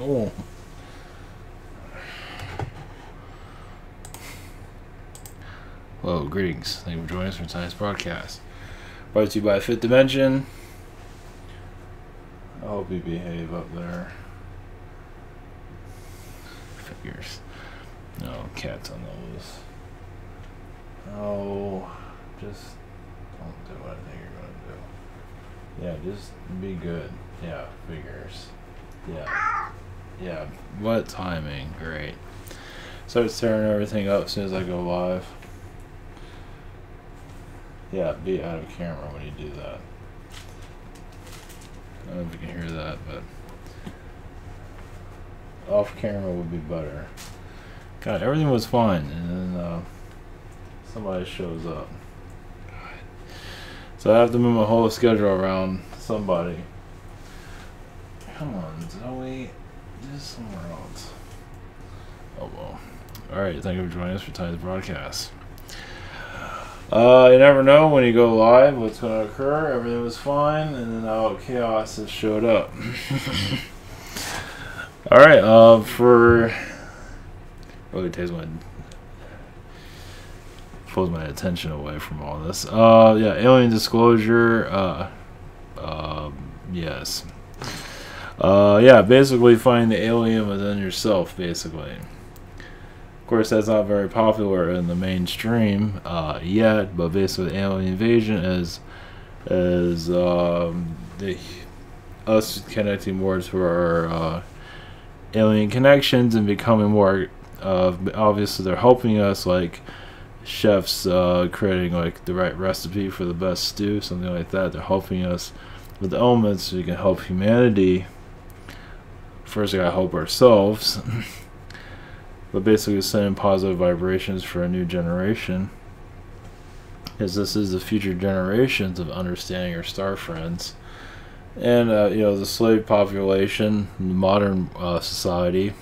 Oh. Hello, greetings. Thank you for joining us for tonight's broadcast. Brought to you by Fifth Dimension. I hope you behave up there. Figures. No, cats on the loose. Oh, just don't do what I think you're gonna do. Yeah, just be good. Yeah, figures. Yeah. What timing? Great. Start tearing everything up as soon as I go live. Yeah, be out of camera when you do that. I don't know if you can hear that, but off camera would be better. God, everything was fine, and then somebody shows up. God. So I have to move my whole schedule around somebody. Come on, Zoe. Just somewhere else. Oh well. Alright, thank you for joining us for tonight's broadcast. You never know when you go live what's going to occur. Everything was fine, and then chaos has showed up. Alright, for... Really pulls my attention away from all this. Yeah, alien disclosure. Yes. Yeah, basically find the alien within yourself, basically. Of course, that's not very popular in the mainstream yet, but basically alien invasion is us connecting more to our alien connections and becoming more obviously they're helping us, like chefs creating like the right recipe for the best stew, something like that. They're helping us with the elements so we can help humanity. First, we gotta help ourselves. But basically sending positive vibrations for a new generation, because this is the future generations of understanding our star friends. And you know, the slave population in the modern society.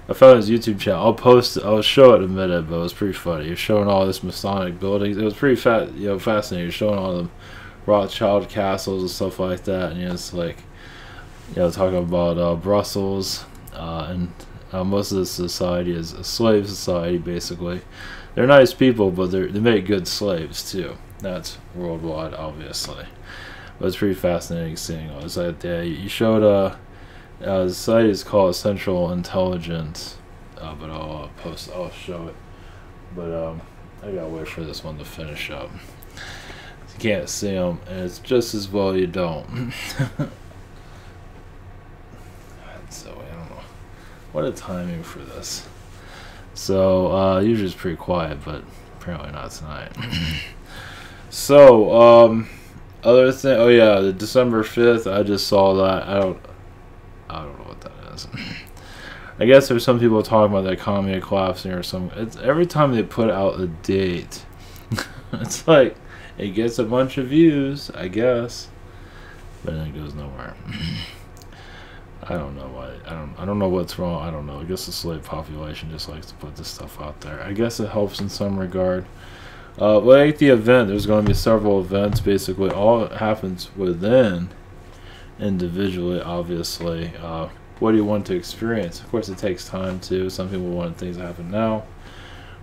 I found his YouTube channel. I'll show it in a minute, but it was pretty funny. He was showing all this Masonic buildings. It was pretty fascinating. He was showing all the Rothschild castles and stuff like that, and it's like, talking about Brussels and most of the society is a slave society, basically. They're nice people, but they make good slaves too. That's worldwide, obviously. But it's pretty fascinating seeing all this. Like, you showed the site is called Central Intelligence, but I'll show it. But I gotta wait for this one to finish up. You can't see them, and it's just as well you don't. So I don't know. What a timing for this. So usually it's pretty quiet, but apparently not tonight. So other thing. Oh yeah, the December 5th. I just saw that. I don't know what that is. I guess there's some people talking about the economy collapsing or something. It's every time they put out a date, it's like it gets a bunch of views, I guess, but then it goes nowhere. I don't know why. I don't know what's wrong. I don't know. I guess the slave population just likes to put this stuff out there. I guess it helps in some regard. Like the event, there's going to be several events. Basically, all happens within individually. Obviously, what do you want to experience? Of course, it takes time too. Some people want things to happen now.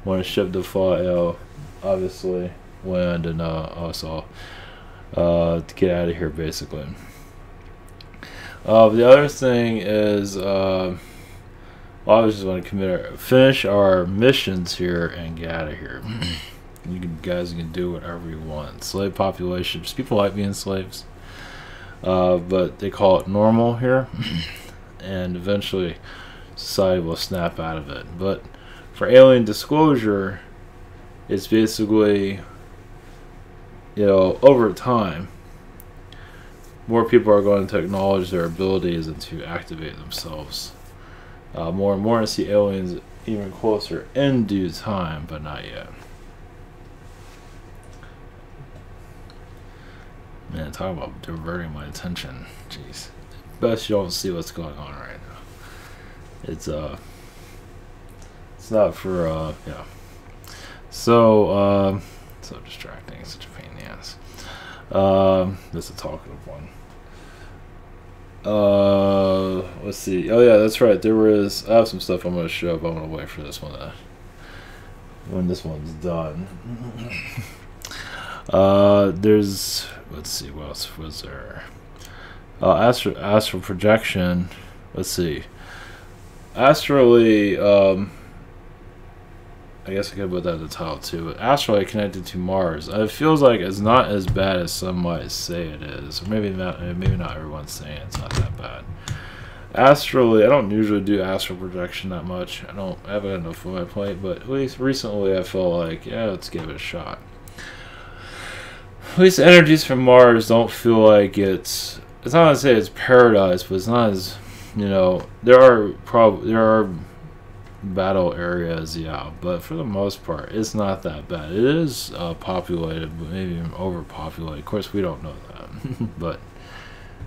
Want to ship the file, obviously, land, and also to get out of here, basically. The other thing is, I just want to finish our missions here and get out of here. You guys can do whatever you want. Slave population, just people like being slaves, but they call it normal here, and eventually society will snap out of it. But for alien disclosure, it's basically, over time, more people are going to acknowledge their abilities and to activate themselves more and more, and see aliens even closer in due time, but not yet. Man, talk about diverting my attention. Jeez. Best you don't see what's going on right now. It's not for yeah. So so distracting. Such a pain in the ass. This is a talkative one. Let's see. Oh yeah, that's right. There was. I have some stuff I'm gonna show, but I'm gonna wait for this one when this one's done. There's. Let's see. What else was there? Astral projection. Let's see. Astrally. I guess I could put that at the title too. But astrally connected to Mars. It feels like it's not as bad as some might say it is. Or maybe not. Maybe not everyone's saying it's not that bad. Astrally, I don't usually do astral projection that much. I haven't enough on my plate, but at least recently I felt like, yeah, let's give it a shot. At least energies from Mars don't feel like it's not to say it's paradise, but it's not as, there are battle areas, yeah, but for the most part it's not that bad. It is populated, but maybe even overpopulated. Of course we don't know that. But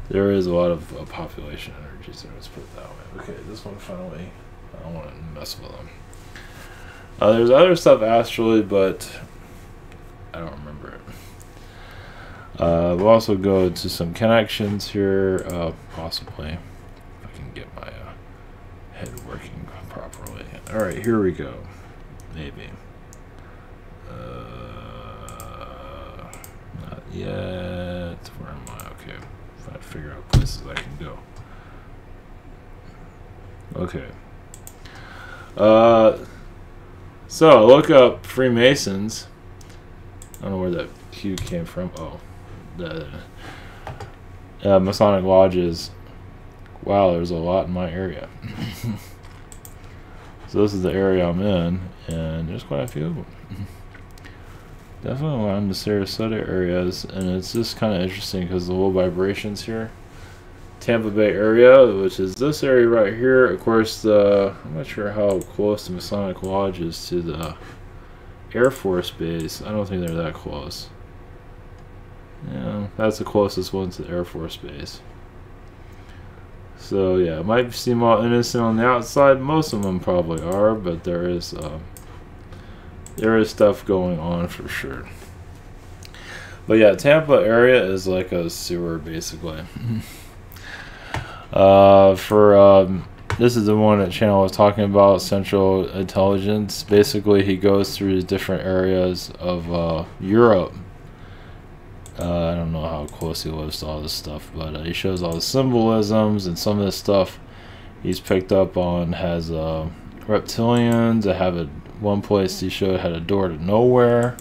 there is a lot of population energies there, let's put it that way. Okay, this one finally, I don't want to mess with them. There's other stuff astrally, but I don't remember it. We'll also go to some connections here, possibly if I can get my head working properly. Alright, here we go. Maybe. Not yet. Where am I? Okay. If I figure out places I can go. Okay. So, look up Freemasons. I don't know where that Q came from. Oh. The Masonic lodges. Wow, there's a lot in my area. So this is the area I'm in, and there's quite a few of them. Definitely around the Sarasota areas, and it's just kind of interesting because the low vibrations here. Tampa Bay area, which is this area right here. Of course, I'm not sure how close the Masonic Lodge is to the Air Force Base. I don't think they're that close. Yeah, that's the closest one to the Air Force Base. So yeah, it might seem all innocent on the outside. Most of them probably are, but there is stuff going on for sure. But yeah, Tampa area is like a sewer basically. This is the one that Channel was talking about, Central Intelligence. Basically, he goes through different areas of Europe. I don't know how close he lives to all this stuff, but he shows all the symbolisms, and some of this stuff he's picked up on has reptilians. I have one place he showed had a door to nowhere,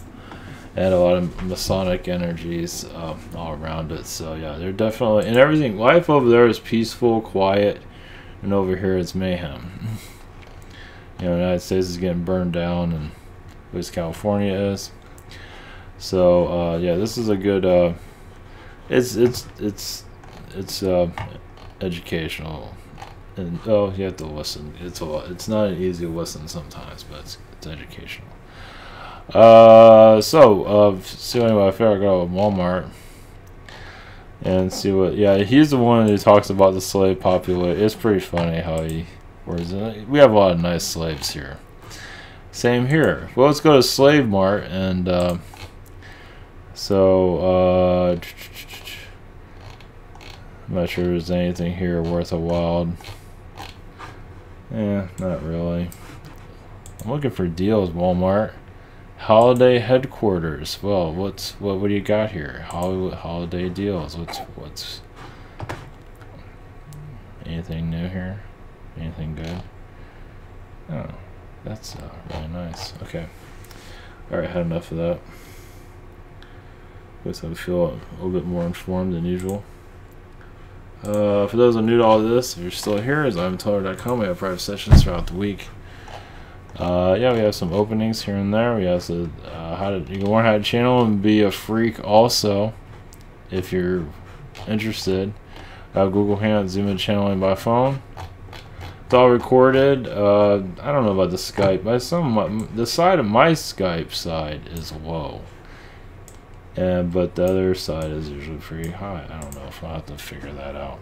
and a lot of Masonic energies all around it. So yeah, they're definitely, and everything, life over there is peaceful, quiet, and over here it's mayhem. The United States is getting burned down, and at least California is. So yeah, this is a good. It's educational, and you have to listen. It's a lot. It's not an easy listen sometimes, but it's educational. So anyway, I figured I'd go to Walmart and see what. Yeah, he's the one who talks about the slave population. It's pretty funny how he words it. We have a lot of nice slaves here. Same here. Well, let's go to Slave Mart and. So, I'm not sure there's anything here worth a while. Yeah, not really. I'm looking for deals, Walmart. Holiday headquarters. Well, what do you got here? Holiday deals. What's anything new here? Anything good? Oh, that's really nice. Okay. All right, had enough of that. Guess I feel a little bit more informed than usual. For those who are new to all this, if you're still here, is I'mTeller.com. We have private sessions throughout the week. Yeah, we have some openings here and there. We have you can learn how to channel and be a freak also, if you're interested. Google Hangout, Zoom and channeling by phone. It's all recorded. I don't know about the Skype. The side of my Skype side is low. But the other side is usually pretty high. I don't know if I'll have to figure that out.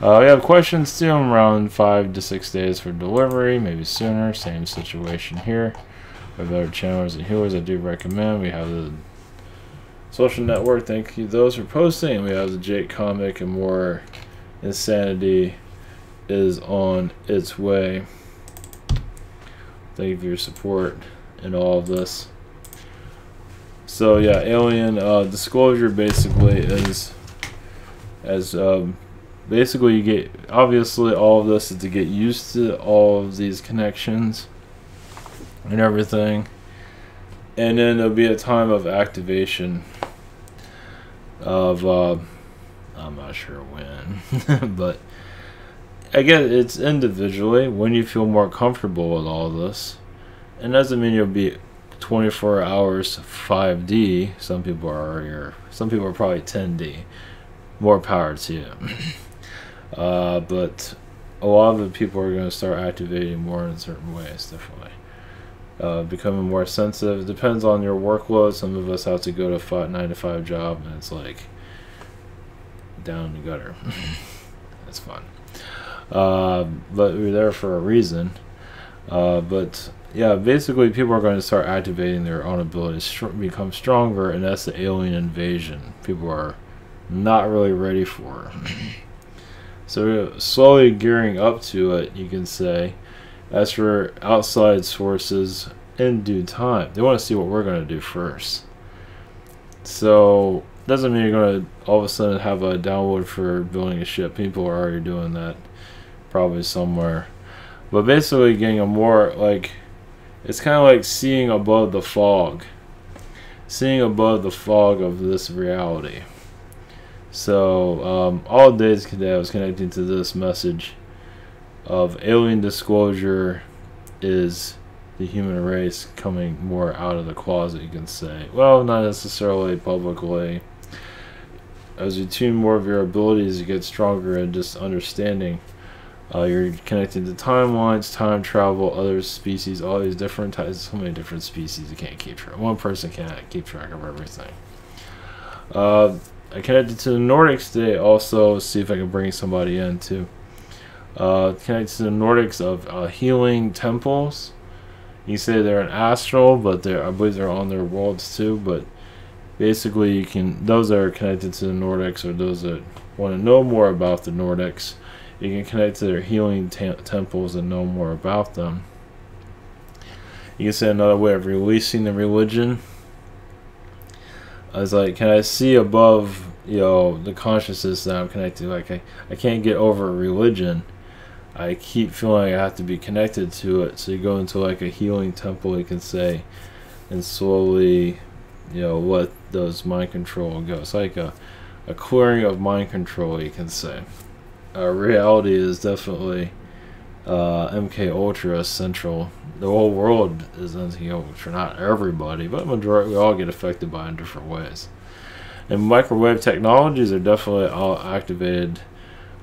We have questions still around 5 to 6 days for delivery, maybe sooner. Same situation here. We have other channels and healers I do recommend. We have the social network. Thank you those for posting. And we have the Jake comic and more insanity is on its way. Thank you for your support in all of this. So yeah, alien disclosure basically is as basically you get, obviously all of this is to get used to all of these connections and everything, and then there'll be a time of activation of I'm not sure when but again, it's individually when you feel more comfortable with all this. And doesn't mean you'll be 24 hours 5D. Some people are probably 10D. More power to you. But a lot of the people are going to start activating more in certain ways, definitely. Becoming more sensitive. It depends on your workload. Some of us have to go to a 9 to 5 job, and it's like down in the gutter. That's fun. But we're there for a reason. But yeah, basically people are going to start activating their own abilities, become stronger, and that's the alien invasion. People are not really ready for. So we're slowly gearing up to it, you can say. As for outside sources, in due time, they want to see what we're going to do first. So doesn't mean you're going to all of a sudden have a download for building a ship. People are already doing that probably somewhere. But basically getting a more, like, it's kind of like seeing above the fog. Seeing above the fog of this reality. So all days today I was connecting to this message of alien disclosure is the human race coming more out of the closet, you can say. Well, not necessarily publicly. As you tune more of your abilities, you get stronger in just understanding. You're connected to timelines, time travel, other species, all these different types. So many different species you can't keep track. One person can't keep track of everything. I connected to the Nordics today also. See if I can bring somebody in too. Connected to the Nordics of healing temples. You say they're an astral, but I believe they're on their worlds too. But basically, you can, those that are connected to the Nordics, or those that want to know more about the Nordics, you can connect to their healing temples and know more about them. You can say another way of releasing the religion. I was like, can I see above, the consciousness that I'm connected to? Like, I can't get over religion. I keep feeling I have to be connected to it. So you go into like a healing temple, you can say, and slowly, let those mind control go. It's like a clearing of mind control, you can say. Reality is definitely MK Ultra central. The whole world is MK Ultra, not everybody, but majority, we all get affected by it in different ways. And microwave technologies are definitely all activated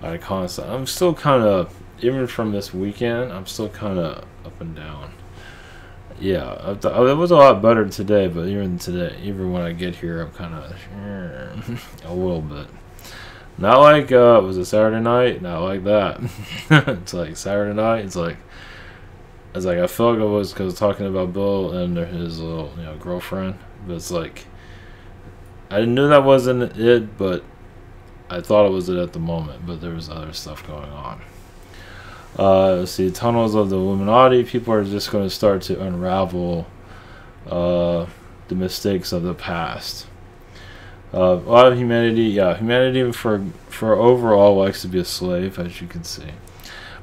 by concept. I'm still kind of, even from this weekend, I'm still kind of up and down. Yeah, it was a lot better today, but even when I get here, I'm kind of a little bit. Not like, was it Saturday night? Not like that. It's like Saturday night, it's like I felt like I was, because talking about Bill and his little, girlfriend. But it's like, I knew that wasn't it, but I thought it was it at the moment. But there was other stuff going on. Let's see, tunnels of the Illuminati. People are just going to start to unravel the mistakes of the past. A lot of humanity, humanity for overall likes to be a slave, as you can see.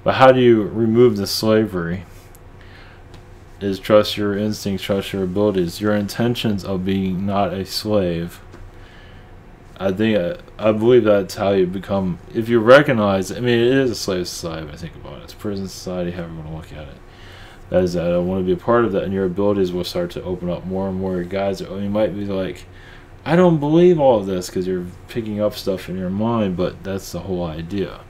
But how do you remove the slavery? Is trust your instincts, trust your abilities, your intentions of being not a slave. I believe that's how you become, if you recognize, it is a slave society, I think about it. It's a prison society, however you want to look at it. That is, I don't want to be a part of that, and your abilities will start to open up more and more. Guys, you might be like, I don't believe all of this, because you're picking up stuff in your mind, but that's the whole idea.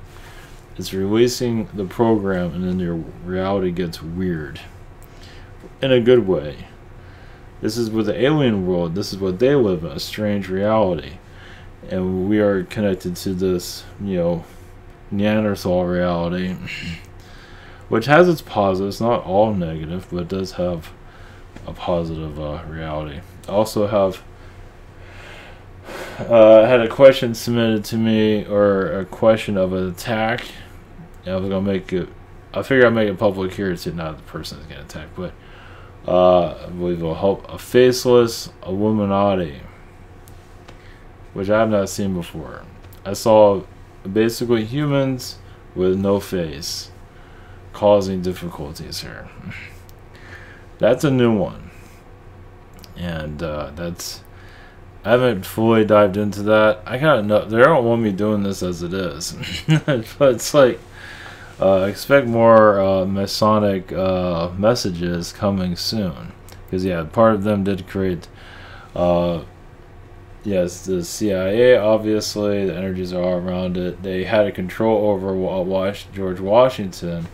It's releasing the program, and then your reality gets weird. In a good way. This is with the alien world, this is what they live in, a strange reality. And we are connected to this, Neanderthal reality, which has its positives, not all negative, but it does have a positive reality. Also have I had a question submitted to me, or a question of an attack. I was gonna make it. I figured I'd make it public here so not the person is getting attacked, but I believe a faceless Illuminati, which I have not seen before. I saw basically humans with no face causing difficulties here. That's a new one, and that's. I haven't fully dived into that. I kind of know they don't want me doing this as it is, but it's like expect more Masonic messages coming soon, because yeah, part of them did create. Yes, the CIA, obviously, the energies are all around it. They had a control over George Washington.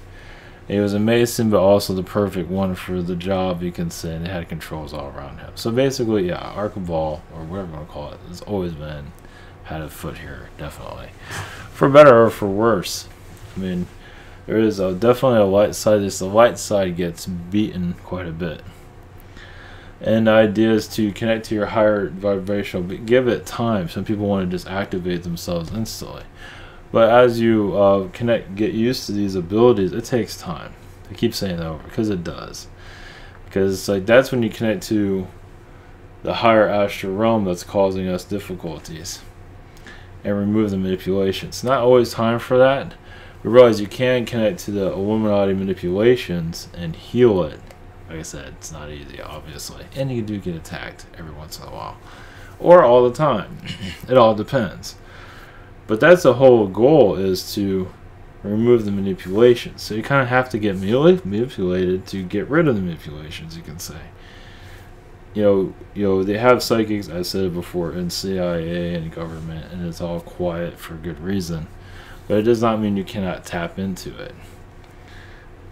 He was a Mason, but also the perfect one for the job, you can say. They had controls all around him. So basically, yeah, Archibald, or whatever you want to call it, has always had a foot here, definitely. For better or for worse. I mean, there is definitely a light side. The light side gets beaten quite a bit. And the idea is to connect to your higher vibrational, but give it time. Some people want to just activate themselves instantly. But as you get used to these abilities, it takes time. I keep saying that over, because it does. Because it's like that's when you connect to the higher astral realm that's causing us difficulties, and remove the manipulation. It's not always time for that. But realize you can connect to the Illuminati manipulations and heal it. Like I said, it's not easy, obviously. And you do get attacked every once in a while. Or all the time. It all depends. But that's the whole goal, is to remove the manipulations. So you kind of have to get manipulated to get rid of the manipulations, you can say. You know, they have psychics, I said it before, in CIA and government, and it's all quiet for good reason. But it does not mean you cannot tap into it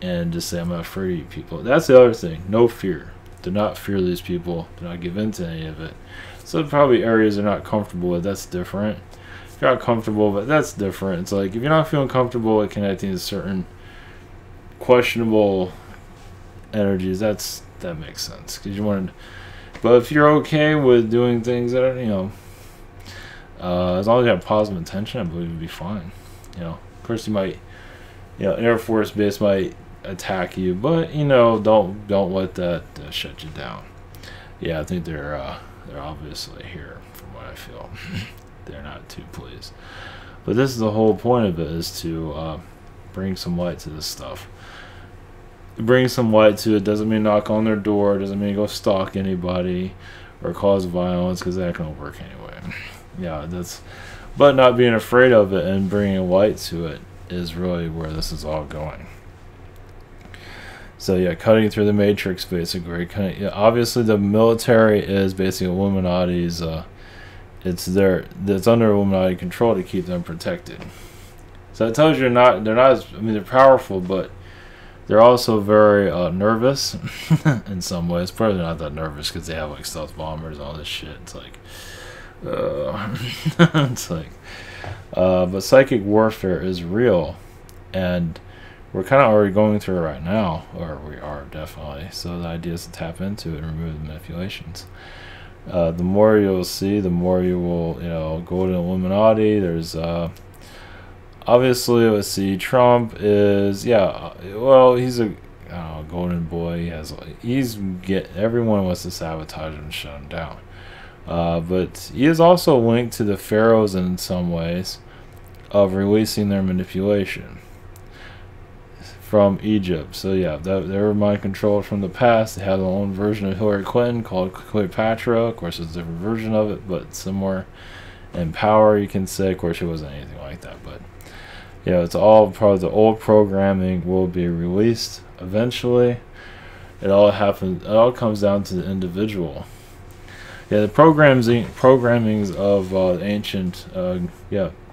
and just say, I'm not afraid of you people. That's the other thing. No fear. Do not fear these people. Do not give in to any of it. So probably areas they're not comfortable with, that's different. If you're not comfortable, but that's different. It's like if you're not feeling comfortable with connecting to certain questionable energies, that makes sense. Because you want to, but if you're okay with doing things that are, as long as you have positive intention, I believe it'd be fine. Of course you might, Air Force Base might attack you, but don't let that shut you down. Yeah, I think they're obviously here, from what I feel. They're not too pleased, but this is the whole point of it, is to bring some light to this stuff. Bring some light to it doesn't mean knock on their door, doesn't mean go stalk anybody or cause violence, because that can work anyway. Yeah, but not being afraid of it and bringing light to it is really where this is all going. So yeah, cutting through the matrix, basically. Obviously, the military is basically Illuminati's. It's under Illuminati control to keep them protected. So it tells you they're not as, they're powerful, but they're also very nervous in some ways. Probably not that nervous because they have like stealth bombers and all this shit. It's like, but psychic warfare is real, and we're kind of already going through it right now, or we are definitely. So the idea is to tap into it and remove the manipulations. The more you'll see, the more you will, go to Illuminati. There's obviously, let's see, Trump is, he's a golden boy. Everyone wants to sabotage him and shut him down. But he is also linked to the pharaohs in some ways of releasing their manipulation from Egypt. So yeah, they were mind controlled from the past. They had their own version of Hillary Clinton called Cleopatra. Of course, it's a different version of it, but similar in power, you can say. Of course, it wasn't anything like that, but it's all part of the old programming will be released eventually. It all comes down to the individual. Yeah, the programmings of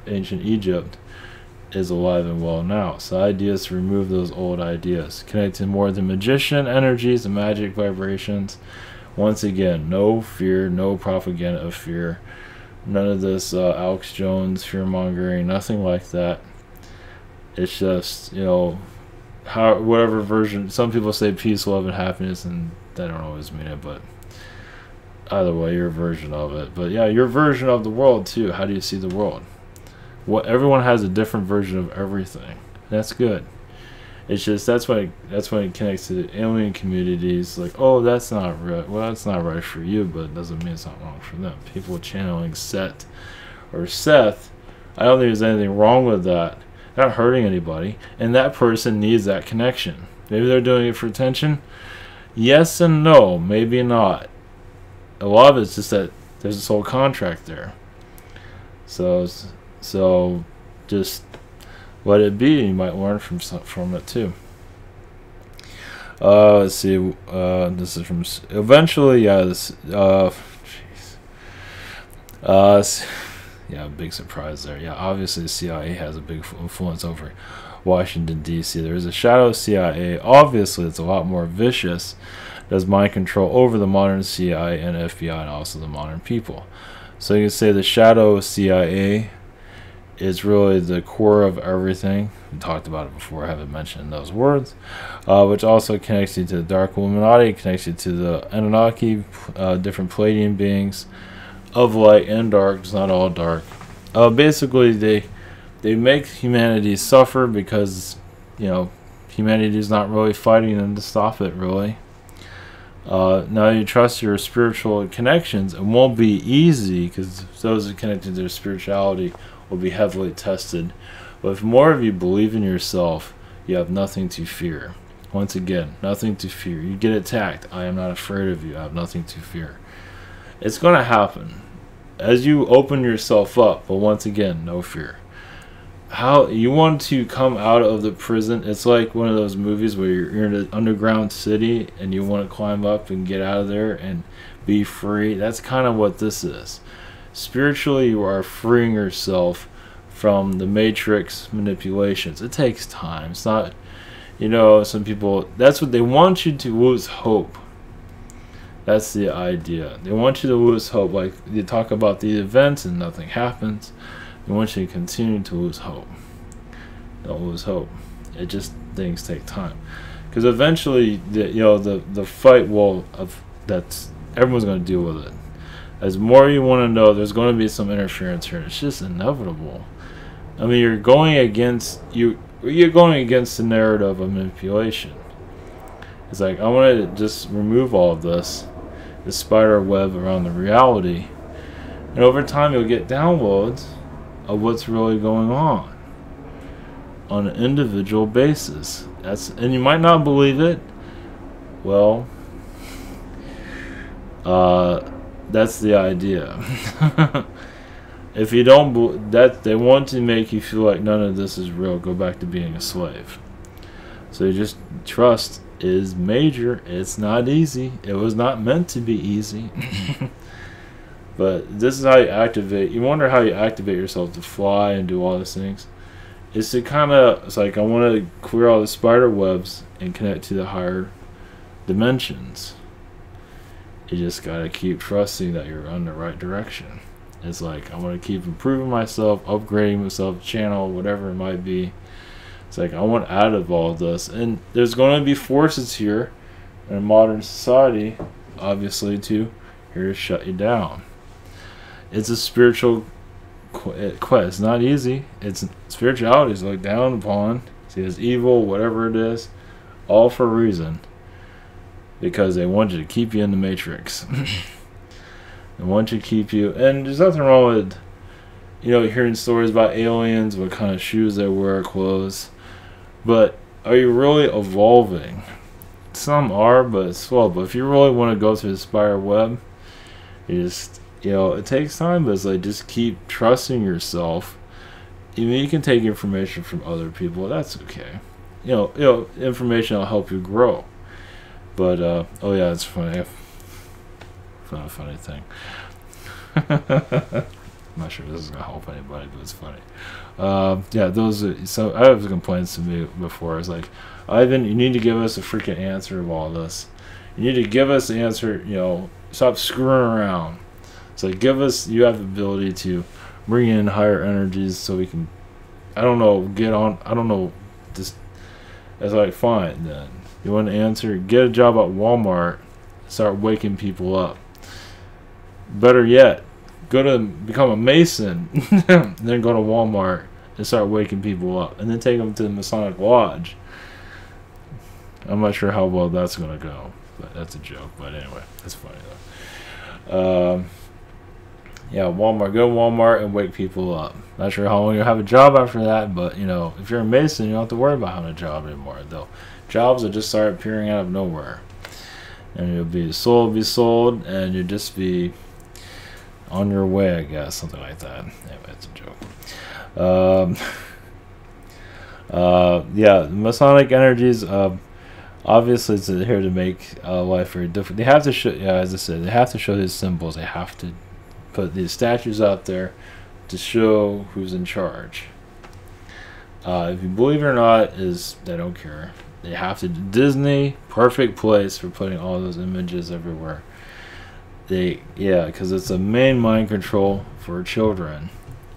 ancient Egypt is alive and well now. So the idea is to remove those old ideas, connect to more of the magician energies, the magic vibrations. Once again, no fear, no propaganda of fear, none of this Alex Jones fear mongering, nothing like that. It's just whatever version. Some people say peace, love, and happiness, and they don't always mean it, but either way, your version of it. But yeah, your version of the world too. How do you see the world? Everyone has a different version of everything. That's good. It's just that's when it connects to the alien communities. Like, oh, that's not right. Well, that's not right for you, but it doesn't mean it's not wrong for them. People channeling Set or Seth, I don't think there's anything wrong with that. Not hurting anybody, and that person needs that connection. Maybe they're doing it for attention. Yes and no, maybe not. A lot of it's just that there's this whole contract there. So just let it be. You might learn from it too. Let's see. This is from eventually. Yeah. This. Jeez. Yeah. Big surprise there. Yeah. Obviously, the CIA has a big influence over Washington D.C. There is a shadow CIA. Obviously, it's a lot more vicious. Does mind control over the modern CIA and FBI and also the modern people. So you can say the shadow CIA is really the core of everything. We talked about it before. I haven't mentioned those words. Which also connects you to the dark Illuminati, connects you to the Anunnaki, different Palladian beings of light and dark. It's not all dark. Basically, they make humanity suffer because, humanity is not really fighting them to stop it, really. Now you trust your spiritual connections. It won't be easy because those who connected to their spirituality will be heavily tested. But if more of you believe in yourself, you have nothing to fear. Once again, nothing to fear. You get attacked. I am not afraid of you. I have nothing to fear. It's going to happen as you open yourself up. But once again, no fear. How you want to come out of the prison? It's like one of those movies where you're in an underground city and you want to climb up and get out of there and be free. That's kind of what this is. Spiritually, you are freeing yourself from the matrix manipulations. It takes time. It's not, some people, that's what they want you to lose hope. That's the idea. They want you to lose hope. Like, you talk about the events and nothing happens. They want you to continue to lose hope. Don't lose hope. It just, things take time. Because eventually, the fight will, everyone's going to deal with it. As more you want to know, there's going to be some interference here. It's just inevitable. I mean, you're going against the narrative of manipulation. It's like, I want to just remove all of this spider web around the reality, and over time you'll get downloads of what's really going on an individual basis. And you might not believe it. Well, that's the idea. If you don't that they want to make you feel like none of this is real, go back to being a slave. So you just trust is major. It's not easy. It was not meant to be easy. But this is how you activate. You wonder how you activate yourself to fly and do all these things. It's to it's like, I want to clear all the spider webs and connect to the higher dimensions. You just gotta keep trusting that you're on the right direction. It's like, I want to keep improving myself, upgrading myself, channel, whatever it might be. It's like, I want out of all of this. And there's going to be forces here in modern society, obviously, here to shut you down. It's a spiritual quest. It's not easy. Spirituality is looked down upon. See, it's evil, whatever it is, all for a reason. Because they want you to keep you in the matrix. They want you to keep you. And there's nothing wrong with, hearing stories about aliens, what kind of shoes they wear, clothes. But are you really evolving? Some are, but it's slow. But if you really want to go through the spider web, you just, it takes time, but it's like, just keep trusting yourself. You can take information from other people. That's okay. Information will help you grow. But, oh yeah, it's funny. Found a funny thing. I'm not sure if this is going to help anybody, but it's funny. Yeah, so I have complaints to me before. It's like, Ivan, you need to give us a freaking answer of all this. You need to give us the answer, stop screwing around. It's like, you have the ability to bring in higher energies so we can, just, it's like, fine then. You want to answer, get a job at Walmart, start waking people up. Better yet, go to become a Mason, then go to Walmart and start waking people up, and then take them to the Masonic Lodge. I'm not sure how well that's gonna go, but that's a joke. But anyway, that's funny though. Yeah, Walmart. Go to Walmart and wake people up. Not sure how long you'll have a job after that, but you know, if you're a Mason, you don't have to worry about having a job anymore. Though, jobs will just start appearing out of nowhere, and you'll be sold, and you'll just be on your way, I guess, something like that. Anyway, it's a joke. Yeah, Masonic energies. Obviously, it's here to make life very difficult. They have to show, yeah, as I said, they have to show these symbols. They have to put these statues out there to show who's in charge. If you believe it or not, they don't care. They have to. Disney, perfect place for putting all those images everywhere. Because it's a main mind control for children,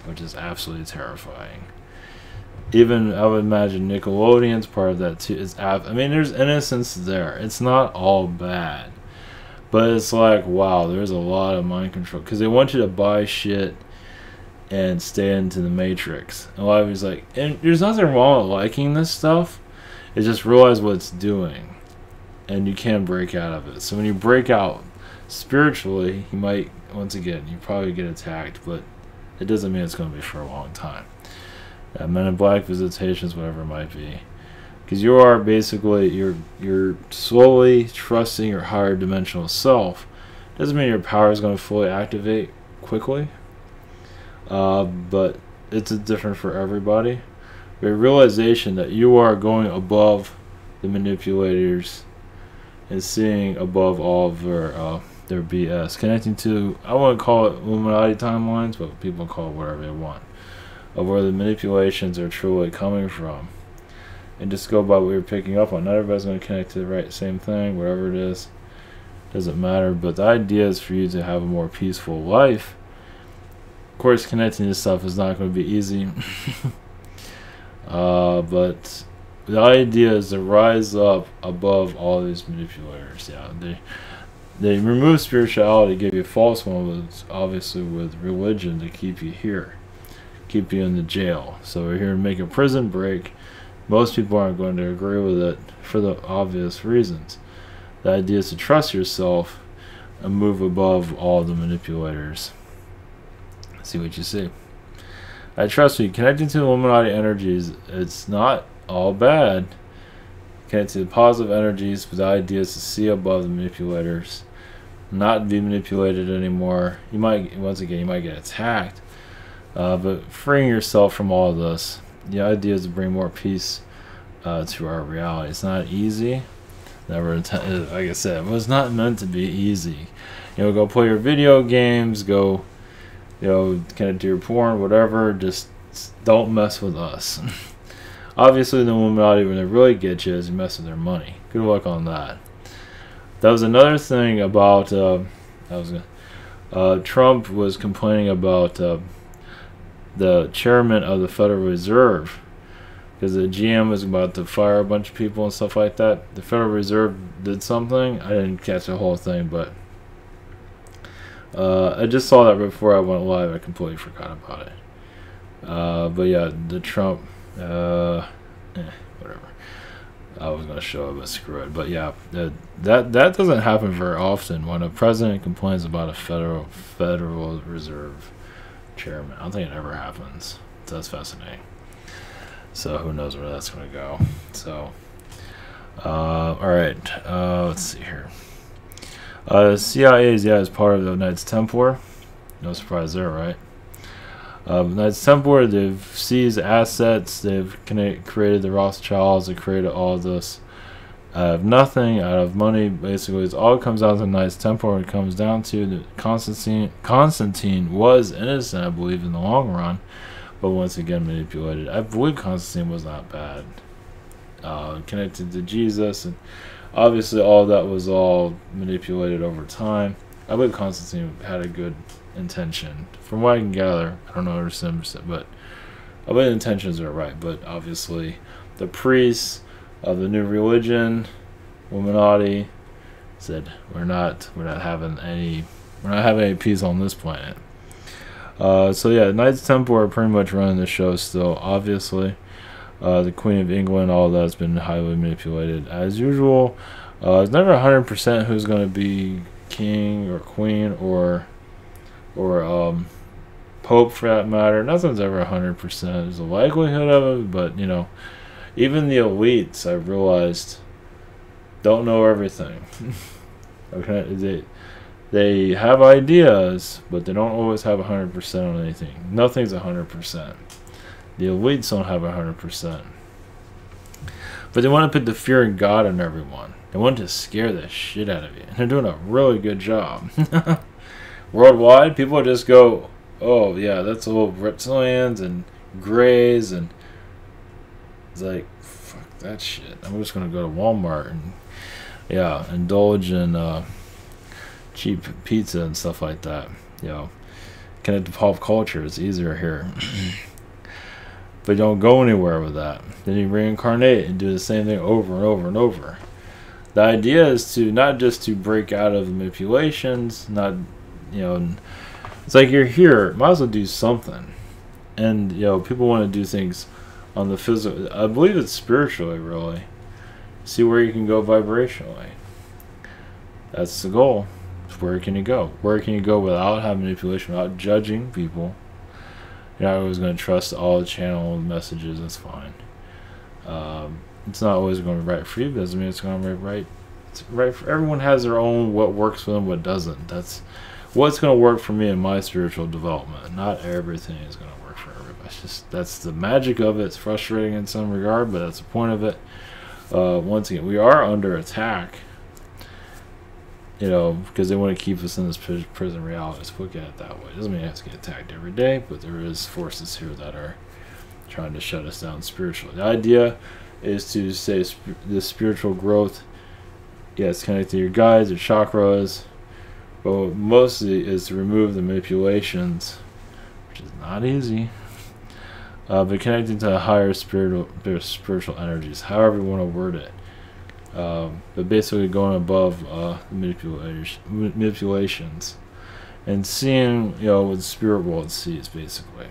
which is absolutely terrifying. Even I would imagine Nickelodeon's part of that too. I mean, there's innocence there. It's not all bad, but it's like, wow, there's a lot of mind control because they want you to buy shit and stay into the matrix. And a lot of it's like, and there's nothing wrong with liking this stuff. It's just realize what it's doing, and you can't break out of it. So when you break out spiritually, you might, once again, you probably get attacked, but it doesn't mean it's going to be for a long time. Men in Black visitations, whatever it might be, because you are basically you're slowly trusting your higher dimensional self. Doesn't mean your power is going to fully activate quickly, but it's different for everybody. The realization that you are going above the manipulators and seeing above all of their BS, connecting to, I wouldn't call it Illuminati timelines, but people call it whatever they want, of where the manipulations are truly coming from, and just go by what you're picking up on. Not everybody's going to connect to the same thing, whatever it is, doesn't matter. But the idea is for you to have a more peaceful life. Of course, connecting to stuff is not going to be easy, but the idea is to rise up above all these manipulators. Yeah, they remove spirituality, give you a false one, with obviously with religion to keep you here. Keep you in the jail. So we're here to make a prison break. Most people aren't going to agree with it for the obvious reasons. The idea is to trust yourself and move above all the manipulators. See what you see. I trust you. Connecting to the Illuminati energies, it's not all bad. Connecting to the positive energies, but the idea is to see above the manipulators, not be manipulated anymore. You might, once again, you might get attacked. But freeing yourself from all of this, the idea is to bring more peace to our reality. It's not easy. Never, like I said, it was not meant to be easy. You know, go play your video games, go, you know, connect to your porn, whatever. Just don't mess with us. Obviously, the Illuminati, when they really get you, is you mess with their money. Good luck on that. That was another thing about. Trump was complaining about. The chairman of the Federal Reserve, because the GM was about to fire a bunch of people and stuff like that. The Federal Reserve did something. I didn't catch the whole thing, but I just saw that before I went live. I completely forgot about it. But yeah, the Trump, whatever. I was gonna show it, but screw it. But yeah, that doesn't happen very often when a president complains about a Federal Reserve chairman. I don't think it ever happens. So that's fascinating. So who knows where that's going to go. So alright, let's see here. CIA is part of the Knights Templar. No surprise there, right? Knights Templar, they've seized assets, they've created the Rothschilds, they created all this out of nothing, out of money. Basically, it all comes down to Knights Templar. It comes down to that Constantine was innocent, I believe, in the long run, but once again manipulated. I believe Constantine was not bad. Connected to Jesus, and obviously all that was all manipulated over time. I believe Constantine had a good intention, from what I can gather. I don't know 100%, but I believe the intentions are right. But obviously, the priests of the new religion, Illuminati, said we're not having any We're not having any peace on this planet. So yeah, Knights Templar are pretty much running the show still, obviously. The Queen of England, all that's been highly manipulated as usual. It's never 100% who's going to be king or queen or pope for that matter. Nothing's ever 100%. There's a likelihood of it, but you know, even the elites, I've realized, don't know everything. Okay, they have ideas, but they don't always have 100% on anything. Nothing's 100%. The elites don't have 100%. But they want to put the fear of God in everyone. They want to scare the shit out of you. And they're doing a really good job. Worldwide, people just go, oh, yeah, that's all reptilians and grays. And it's like, fuck that shit. I'm just going to go to Walmart and, yeah, indulge in cheap pizza and stuff like that. You know, connect to pop culture. It's easier here. But you don't go anywhere with that. Then you reincarnate and do the same thing over and over and over. The idea is to not just to break out of manipulations, not, you know, it's like you're here, might as well do something. And, you know, people want to do things on the physical, I believe it's spiritually, really. See where you can go vibrationally. That's the goal. Where can you go? Where can you go without having manipulation, without judging people? You're not always going to trust all the channel messages. That's fine. It's not always going to be right for you. Doesn't mean it's going to be right. It's right for everyone. Has their own what works for them, what doesn't. That's what's going to work for me in my spiritual development. Not everything is going to work for everybody. It's just that's the magic of it. It's frustrating in some regard, but that's the point of it. Once again, we are under attack. You know, because they want to keep us in this prison reality. Let's look at it that way. It doesn't mean you have to get attacked every day, but there is forces here that are trying to shut us down spiritually. The idea is to say the spiritual growth, yes, connect to your guides, your chakras, but mostly is to remove the manipulations, which is not easy, but connecting to higher spiritual energies, however you want to word it. But basically going above manipulations and seeing, you know, what the spirit world sees, basically.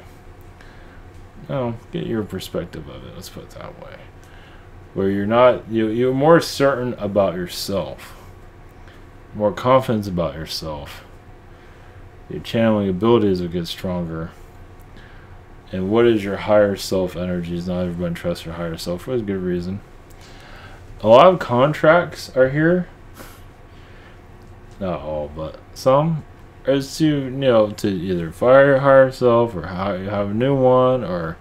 No, get your perspective of it, let's put it that way. Where you're not, you're more certain about yourself, more confidence about yourself. Your channeling abilities will get stronger. And what is your higher self energies? Not everyone trusts your higher self for a good reason. A lot of contracts are here. Not all, but some. As to, you know, to either fire your higher self or have a new one, or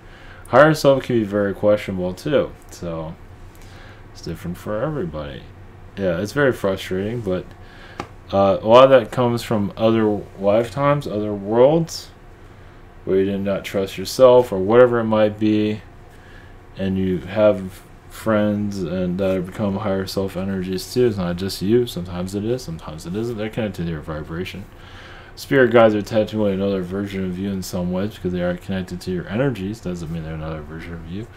higher self can be very questionable too. So it's different for everybody. Yeah, it's very frustrating, but a lot of that comes from other lifetimes, other worlds, where you did not trust yourself or whatever it might be, and you have friends and that have become higher self energies too. It's not just you. Sometimes it is, sometimes it isn't. They're connected to your vibration. Spirit guides are technically another version of you in some ways because they are connected to your energies. Doesn't mean they're another version of you,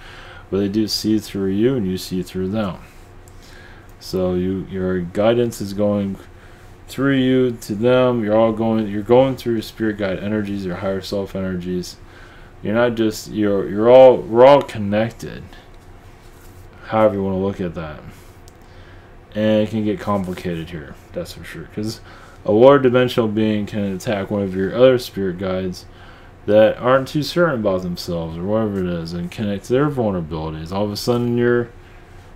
but they do see through you and you see through them. So your guidance is going through you to them. You're going through spirit guide energies, your higher self energies. You're not just we're all connected. However you want to look at that. And it can get complicated here, that's for sure. Because a lower dimensional being can attack one of your other spirit guides that aren't too certain about themselves or whatever it is, and connect to their vulnerabilities. All of a sudden you're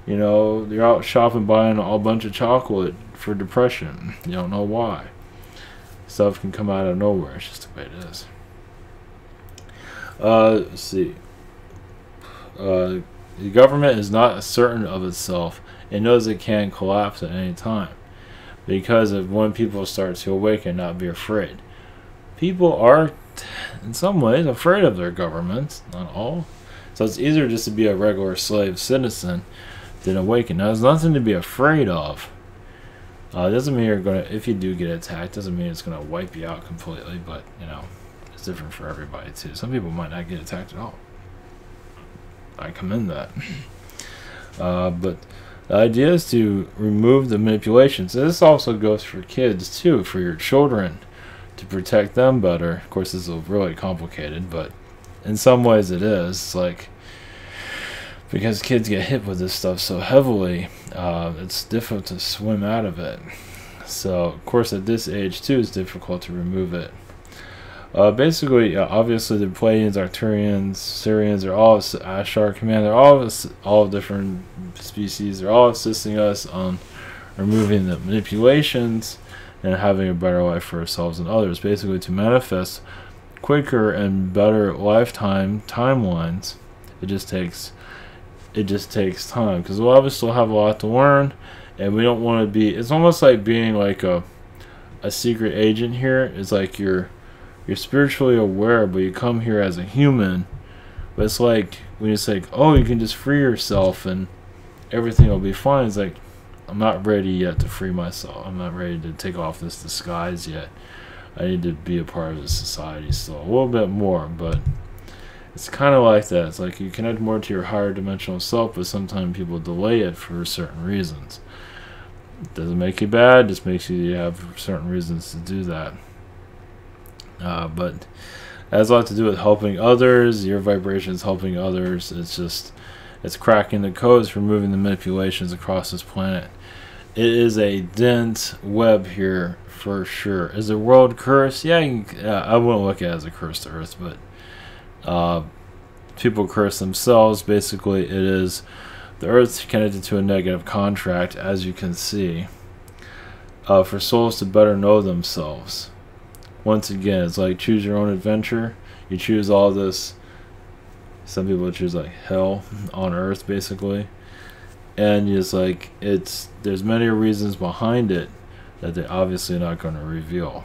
out shopping buying a bunch of chocolate for depression. You don't know why. Stuff can come out of nowhere. It's just the way it is. Let's see. The government is not certain of itself. It knows it can collapse at any time. Because of when people start to awaken, not be afraid. People are, in some ways, afraid of their governments. Not all. So it's easier just to be a regular slave citizen than awaken. Now, there's nothing to be afraid of. It doesn't mean you're going to, if you do get attacked, doesn't mean it's going to wipe you out completely. But, you know, it's different for everybody, too. Some people might not get attacked at all. I commend that. But the idea is to remove the manipulation. So this also goes for kids too, for your children, to protect them better. Of course, this is really complicated, but in some ways it is. It's like, because kids get hit with this stuff so heavily, it's difficult to swim out of it. So, of course, at this age, too, it's difficult to remove it. Basically, obviously, the Pleiadians, Arcturians, Sirians are all Astral Command. They're all different species. They're all assisting us on removing the manipulations and having a better life for ourselves and others. Basically, to manifest quicker and better lifetime timelines, it just takes time, because we'll obviously still have a lot to learn, and we don't want to be. It's almost like being like a secret agent here. It's like you're spiritually aware, but you come here as a human. But it's like when you say, oh, you can just free yourself and everything will be fine. It's like, I'm not ready yet to free myself. I'm not ready to take off this disguise yet. I need to be a part of the society still. A little bit more, but it's kind of like that. It's like you connect more to your higher dimensional self, but sometimes people delay it for certain reasons. It doesn't make you bad, it just makes you have certain reasons to do that. But it has a lot to do with helping others. Your vibration is helping others. It's cracking the codes, removing the manipulations across this planet. It is a dense web here for sure. Is the world cursed? Yeah, I wouldn't look at it as a curse to Earth, but people curse themselves. Basically, it is the Earth's connected to a negative contract, as you can see, for souls to better know themselves. Once again, it's like choose your own adventure. You choose all this. Some people choose like hell on Earth, basically, and it's like there's many reasons behind it that they're obviously not going to reveal.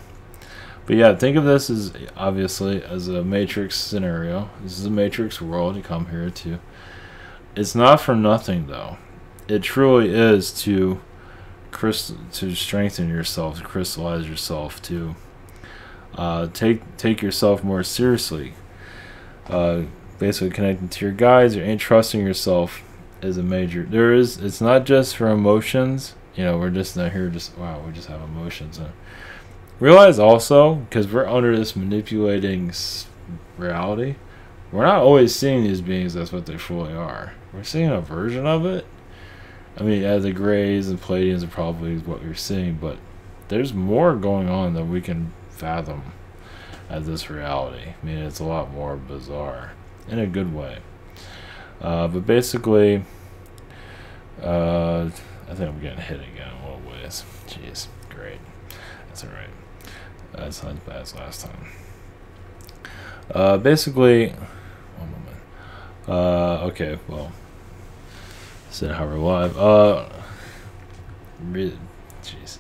But yeah, think of this as obviously as a Matrix scenario. This is a Matrix world. You come here to. It's not for nothing, though. It truly is to strengthen yourself, to crystallize yourself, to take yourself more seriously. Basically, connecting to your guides, you ain't trusting yourself is a major. It's not just for emotions. You know, we're just not here. Wow, we just have emotions. And realize also, because we're under this manipulating reality, we're not always seeing these beings as what they fully are. We're seeing a version of it. I mean, the Greys and Pleiadians are probably what we're seeing, but there's more going on than we can fathom at this reality. I mean, it's a lot more bizarre in a good way. But basically, I think I'm getting hit again in a little ways. Jeez, great. That's alright. That's not as bad as last time. Basically, one moment. Okay, well, said how we're live. Jeez.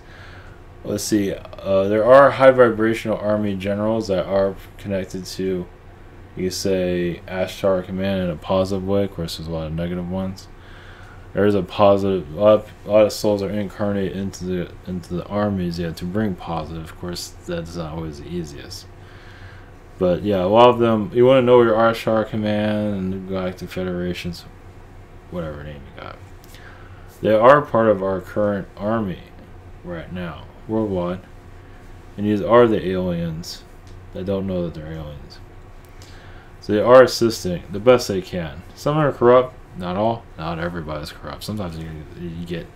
Let's see. There are high vibrational army generals that are connected to, you could say, Astral Command in a positive way. Of course, there's a lot of negative ones. There's a positive. A lot of souls are incarnated into the armies, yeah, to bring positive. Of course, that's not always the easiest. But yeah, a lot of them. You want to know your Astral Command and the Galactic Federations, whatever name you got. They are part of our current army right now, worldwide, and these are the aliens that don't know that they're aliens. So they are assisting the best they can. Some are corrupt, not all. Not everybody's corrupt. Sometimes you get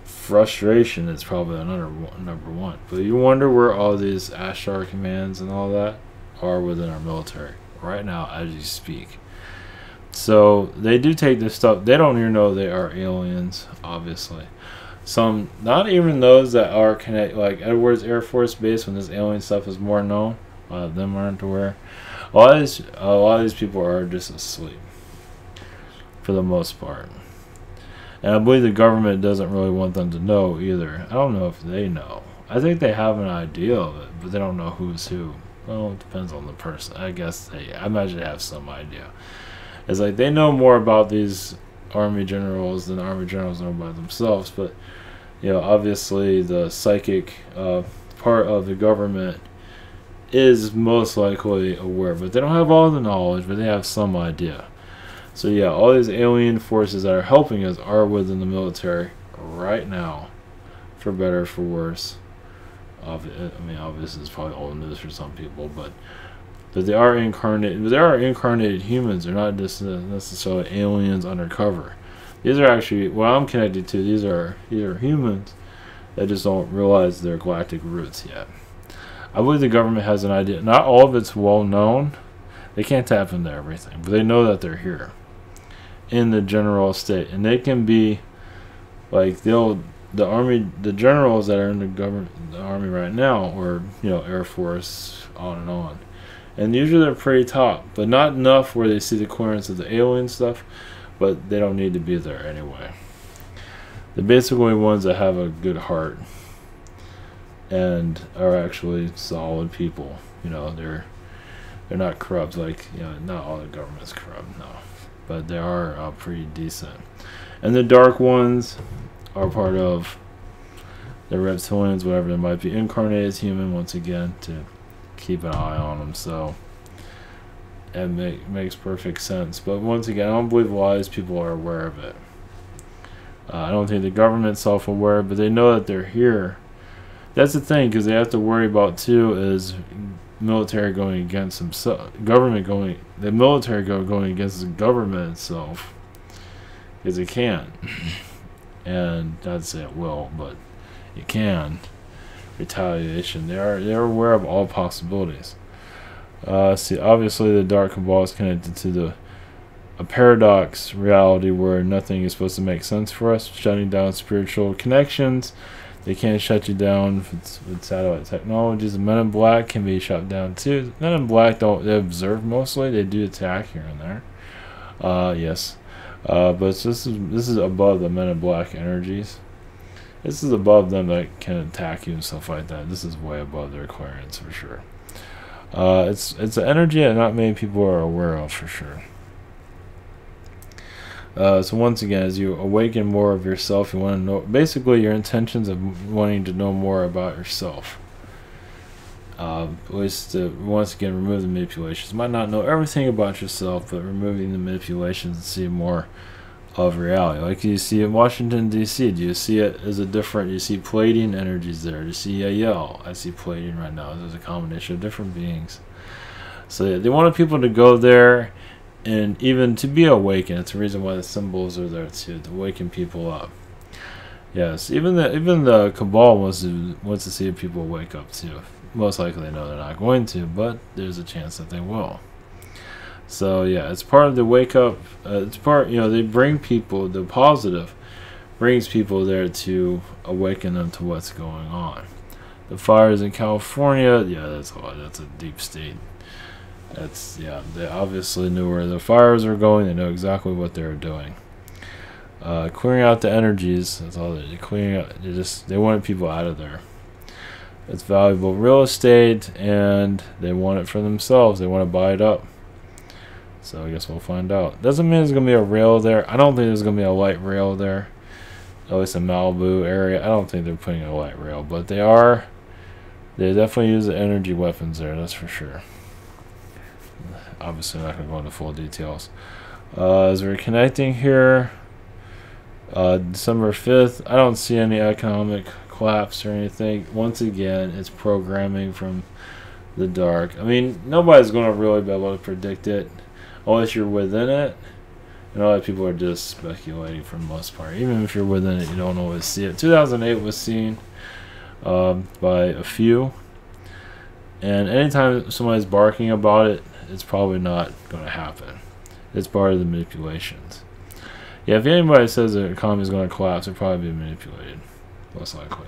frustration. It's probably another number one. But you wonder where all these Astral commands and all that are within our military right now as you speak. So they do take this stuff. They don't even know they are aliens, obviously. Some, not even those that are connected, like Edwards Air Force Base, when this alien stuff is more known, a lot of them aren't aware. A lot of these people are just asleep, for the most part. And I believe the government doesn't really want them to know either. I don't know if they know. I think they have an idea of it, but they don't know who's who. Well, it depends on the person. I guess I imagine they have some idea. It's like they know more about these army generals than army generals know about themselves. But, you know, obviously the psychic part of the government is most likely aware, but they don't have all the knowledge, but they have some idea. So yeah, all these alien forces that are helping us are within the military right now, for better or for worse. I mean, obviously, it's probably old news for some people, but they are incarnated. They are incarnated humans. They're not just necessarily aliens undercover. These are actually what I'm connected to. These are humans that just don't realize their galactic roots yet. I believe the government has an idea. Not all of it's well known. They can't tap into everything, but they know that they're here in the general state, and they can be like the army, the generals that are in the army right now, or Air Force, on and on. And usually they're pretty top, but not enough where they see the clearance of the alien stuff, but they don't need to be there anyway. They're basically ones that have a good heart and are actually solid people. They're not corrupt, like, not all the government's corrupt, no. But they are pretty decent. And the dark ones are part of the reptilians, whatever they might be, incarnated as human once again, to keep an eye on them. So it makes perfect sense. But once again, I don't believe a lot of these people are aware of it. I don't think the government's self-aware, but they know that they're here. That's the thing, because they have to worry about too is military going against themselves, the military going against the government itself, because it can. And not to say it will, but it can. Retaliation. They're aware of all possibilities. See, obviously the dark cabal is connected to a paradox reality where nothing is supposed to make sense for us, shutting down spiritual connections. They can't shut you down with satellite technologies. The Men in Black can be shut down too. Men in Black they observe mostly. They do attack here and there. Yes. But this is above the Men in Black energies. This is above them that can attack you and stuff like that. This is way above their clearance for sure. It's an energy that not many people are aware of for sure. So once again, as you awaken more of yourself, you want to know basically your intentions of wanting to know more about yourself. At least to once again remove the manipulations. You might not know everything about yourself, but removing the manipulations and see more of reality. Like you see in Washington D.C., do you see it as a different? You see Pleiadian energies there. Do you see Yael? I see Pleiadian right now. There's a combination of different beings. So they wanted people to go there. And even to be awakened, it's the reason why the symbols are there too, to awaken people up. Yes, even the cabal wants to see people wake up too. Most likely, they know they're not going to, but there's a chance that they will. So yeah, it's part of the wake up. It's part, they bring people. The positive brings people there to awaken them to what's going on. The fires in California, yeah, that's a deep state. They obviously knew where the fires were going. They know exactly what they were doing. Clearing out the energies. That's all they're clearing out. They wanted people out of there. It's valuable real estate, and they want it for themselves. They want to buy it up. So I guess we'll find out. Doesn't mean there's gonna be a rail there. I don't think there's gonna be a light rail there. At least in Malibu area, I don't think they're putting a light rail, but they are. They definitely use the energy weapons there. That's for sure. Obviously not going to go into full details. As we're connecting here, December 5th, I don't see any economic collapse or anything. Once again, it's programming from the dark. I mean, nobody's going to really be able to predict it unless you're within it. And a lot of people are just speculating for the most part. Even if you're within it, you don't always see it. 2008 was seen by a few. And anytime somebody's barking about it, it's probably not going to happen. It's part of the manipulations. Yeah, if anybody says the economy is going to collapse, it'll probably be manipulated. Most likely.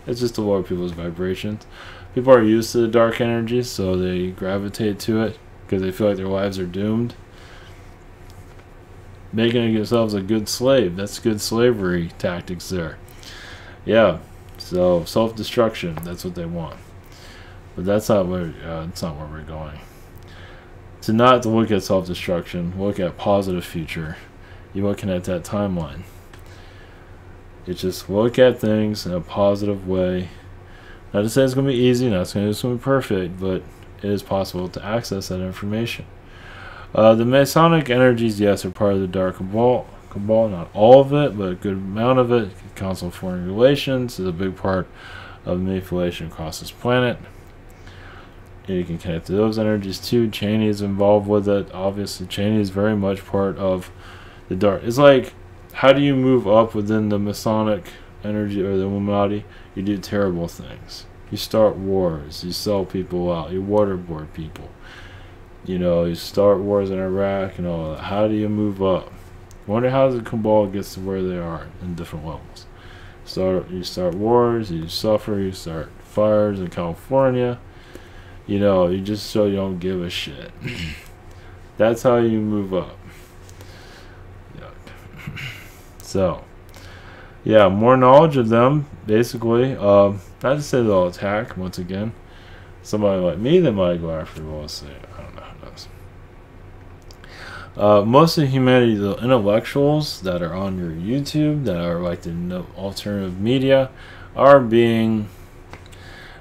It's just to lower people's vibrations. People are used to the dark energy, so they gravitate to it because they feel like their lives are doomed. Making themselves a good slave. That's good slavery tactics there. Yeah, so self-destruction. That's what they want. But that's not where we're going. To not to look at self-destruction, look at positive future. You're looking at that timeline. It's just look at things in a positive way. Not to say it's going to be easy, not to say it's going to be perfect, but it is possible to access that information. The Masonic energies, yes, are part of the dark cabal. Not all of it, but a good amount of it. Council of Foreign Relations is a big part of manipulation across this planet. And you can connect to those energies too. Cheney is involved with it. Obviously, Cheney is very much part of the dark. It's like, how do you move up within the Masonic energy or the Illuminati? You do terrible things. You start wars. You sell people out. You waterboard people. You know, you start wars in Iraq and all that. How do you move up? Wonder how the cabal gets to where they are in different levels. You start wars. You suffer. You start fires in California. You know, you just so you don't give a shit. That's how you move up. So, yeah, more knowledge of them, basically. Not to say they'll attack, once again. Somebody like me, they might go after, we'll see. I don't know, who knows. Most of humanity, the intellectuals that are on your YouTube, that are like the alternative media, are being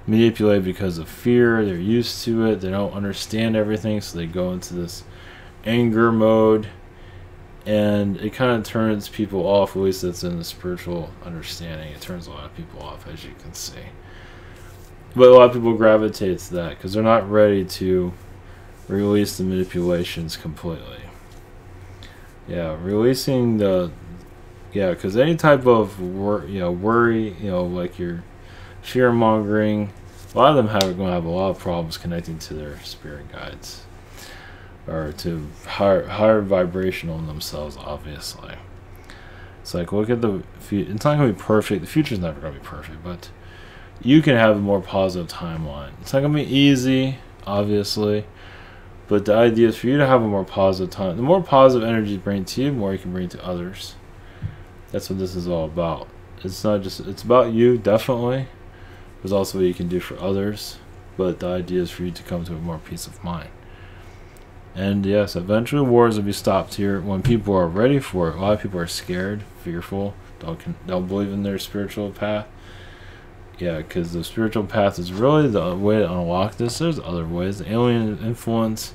manipulated because of fear. They're used to it. They don't understand everything, so they go into this anger mode. And it kind of turns people off, at least that's in the spiritual understanding. It turns a lot of people off, as you can see. But a lot of people gravitate to that because they're not ready to release the manipulations completely. Yeah, releasing the... Yeah, because any type of worry, like your fear-mongering, a lot of them going to have a lot of problems connecting to their spirit guides. Or to higher vibrational in themselves, obviously. It's like, look at the future. It's not going to be perfect. The future's never going to be perfect, but you can have a more positive timeline. It's not going to be easy, obviously, but the idea is for you to have a more positive time. The more positive energy you bring to you, the more you can bring to others. That's what this is all about. It's not just, it's about you, definitely. There's also what you can do for others, but the idea is for you to come to a more peace of mind. And yes, eventually wars will be stopped here when people are ready for it. A lot of people are scared, fearful, don't believe in their spiritual path. Yeah, because the spiritual path is really the way to unlock this. There's other ways. The alien influence.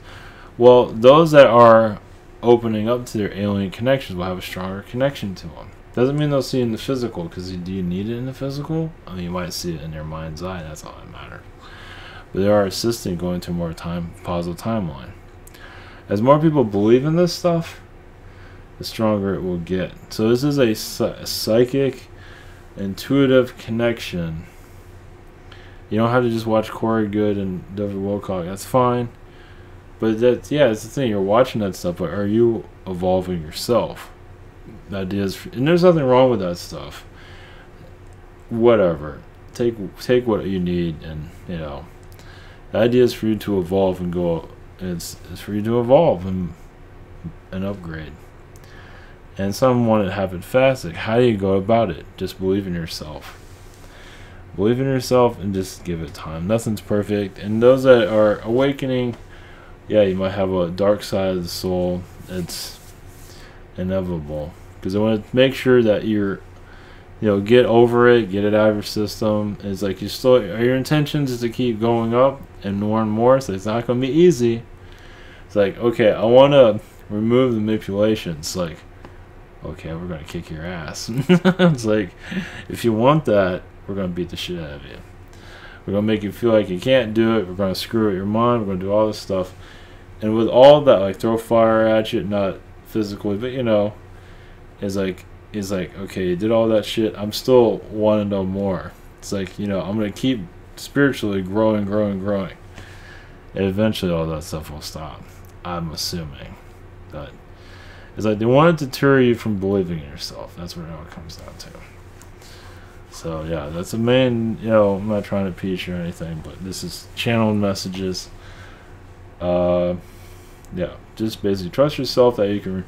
Well, those that are opening up to their alien connections will have a stronger connection to them. Doesn't mean they'll see it in the physical, because do you need it in the physical? I mean, you might see it in their mind's eye. That's all that matters. But they are assisting going to a more positive timeline. As more people believe in this stuff, the stronger it will get. So this is a psychic, intuitive connection. You don't have to just watch Corey Good and David Wilcock. That's fine. But that's the thing. You're watching that stuff, but are you evolving yourself? And there's nothing wrong with that stuff. Whatever. Take what you need, and the idea is for you to evolve and go. It's for you to evolve and upgrade. And some want it to happen fast. Like, how do you go about it? Just believe in yourself. Believe in yourself and just give it time. Nothing's perfect. And those that are awakening, you might have a dark side of the soul. It's inevitable. Because I want to make sure that you're, get over it, get it out of your system. It's like your intentions is to keep going up and more, so it's not going to be easy. It's like, okay, I want to remove the manipulation. It's like, okay, we're going to kick your ass. It's like, if you want that, we're going to beat the shit out of you. We're going to make you feel like you can't do it. We're going to screw with your mind. We're going to do all this stuff. And with all that, like, throw fire at you, not physically, but, it's like, okay, you did all that shit. I'm still want to know more. It's like, I'm going to keep spiritually growing. And eventually all that stuff will stop. I'm assuming. But it's like they want to deter you from believing in yourself. That's what it all comes down to. So, yeah, that's the main, I'm not trying to preach or anything, but this is channeled messages. Just basically trust yourself that you can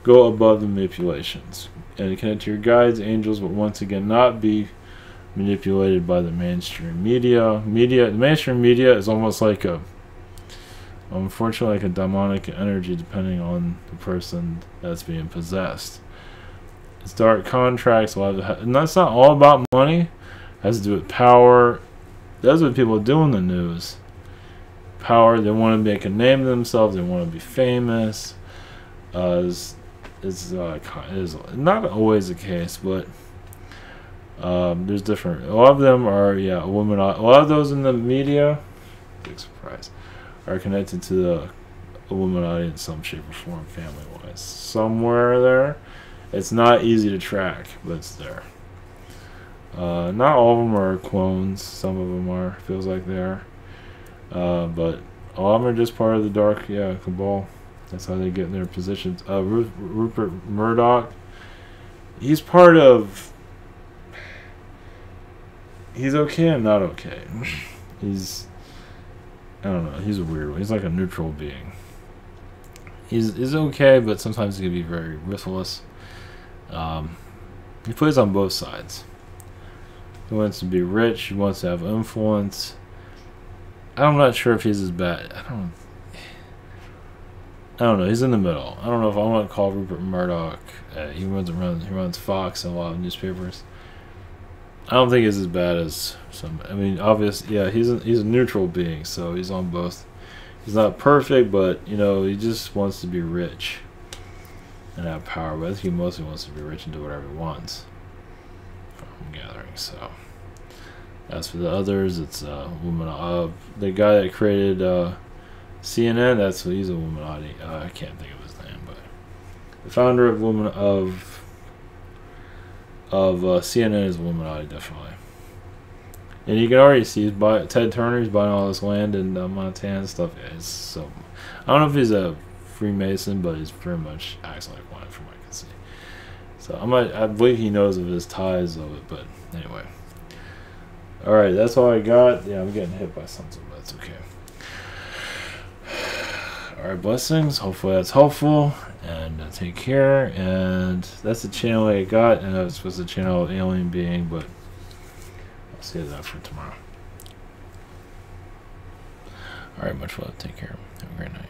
go above the manipulations. And connect to your guides, angels, but once again, not be manipulated by the mainstream media. The mainstream media is almost like unfortunately, like a demonic energy, depending on the person that's being possessed. It's dark contracts, and that's not all about money. It has to do with power. That's what people do in the news. Power. They want to make a name of themselves. They want to be famous. Is not always the case, but There's different. A lot of them are, yeah, Illuminati. A lot of those in the media, big surprise, are connected to the Illuminati in some shape or form, family-wise. Somewhere there. It's not easy to track, but it's there. Not all of them are clones. Some of them are. Feels like they are. But a lot of them are just part of the dark, cabal. That's how they get in their positions. Rupert Murdoch. He's part of. He's okay and not okay. He's. I don't know. He's a weird one. He's like a neutral being. He's okay, but sometimes he can be very ruthless. He plays on both sides. He wants to be rich. He wants to have influence. I'm not sure if he's as bad. I don't know. He's in the middle. I don't know if I want to call Rupert Murdoch. He runs Fox and a lot of newspapers. I don't think he's as bad as some. I mean, obviously, yeah, he's a neutral being, so he's on both. He's not perfect, but he just wants to be rich and have power. But I think he mostly wants to be rich and do whatever he wants. From gathering, so. As for the others, it's Illuminati. The guy that created CNN, he's a Illuminati. I can't think of his name, but the founder of CNN is Illuminati, definitely. And you can already see Ted Turner's buying all this land in Montana and stuff. Yeah, it's so. I don't know if he's a Freemason, but he's pretty much acts like one from what I can see. So I believe he knows of his ties of it, but anyway. Alright, that's all I got. Yeah, I'm getting hit by something, but that's okay. Alright, blessings. Hopefully that's helpful. And take care. And that's the channel I got. And that was the channel of Alien Being, but I'll save that for tomorrow. Alright, much love. Take care. Have a great night.